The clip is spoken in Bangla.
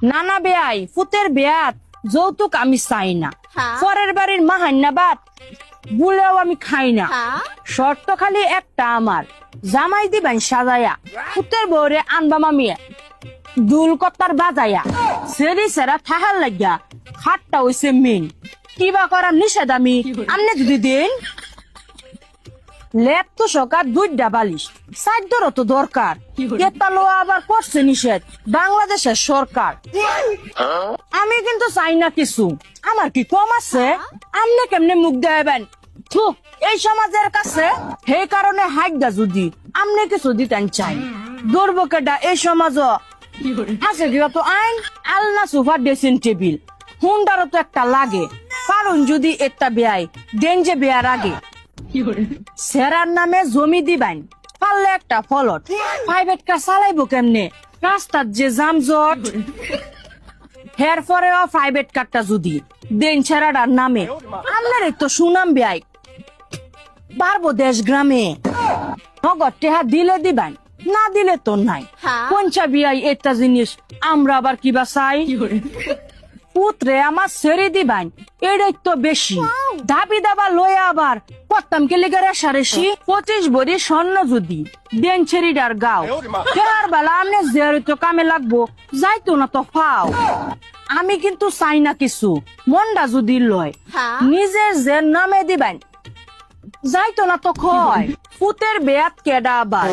নানা বেয়াই ফুতের বেয়াত যৌতুক আমি চাই না, পরের বাড়ির মাহান্না বাত বুলেও আমি খাই না। শর্ত খালি একটা আমার, জামাই দিবেন সাজায়া, ফুতের বউরে আনবা মামিয়া দুল কত্তার বাজায়া, সেরি সেরা থাহার লাগিয়া খাটটা হইছে মেন। কিবা করার নিষেধ আমি আমনে যদি দিন। লেপ তো সকার দুইটা বালিশ, সাইডরও তো দরকার, এটা লো আবার করছে নিষেধ বাংলাদেশের সরকার। আমি কিন্তু চাই না কিছু, আমার কি কম আছে? আমনে কেমনে মুখ দেবেন এই সমাজের কাছে? সেই কারণে হাইগা যদি আমনে কিছু দিতেন চাই, দুর্ভোগেটা এই সমাজ আছে কিবা তো আইন আলনা সোফা ড্রেসিং টেবিল হুন্ডারও তো একটা লাগে, কারণ যদি একটা বেয়াই দেন যে বেয়ার আগে সেরার নামে জমি দিবেন, পারলে একটা ফলট প্রাইভেট কার চালাইবো কেমনে? রাস্তার যে জামজট, হের পরেও প্রাইভেট কারটা যদি দেন সেরাটার নামে, আপনার তো সুনাম বেয়াই পারবো দেশ গ্রামে। নগদ টেহা দিলে দিবেন, না দিলে তো নাই। কোনটা বিয়াই একটা জিনিস আমরা আবার কিবা চাই? পুত্রে আমার ছেড়ে দিবেন, এটাই তো বেশি দাবি দাবা লয়ে আবার করতাম কে লেগে রেশারেশি। 25 ভরি স্বর্ণ যদি দেন ছেড়িডার গাও, ফেরার বেলা আমনে জেরে তো কামে লাগবো, যাইতো না তো ফাও। আমি কিন্তু চাই না কিছু, মনটা যদি লয় নিজের যে নামে দিবেন, যাইতো না তো খয়। পুতের বেয়াত কেডা আবার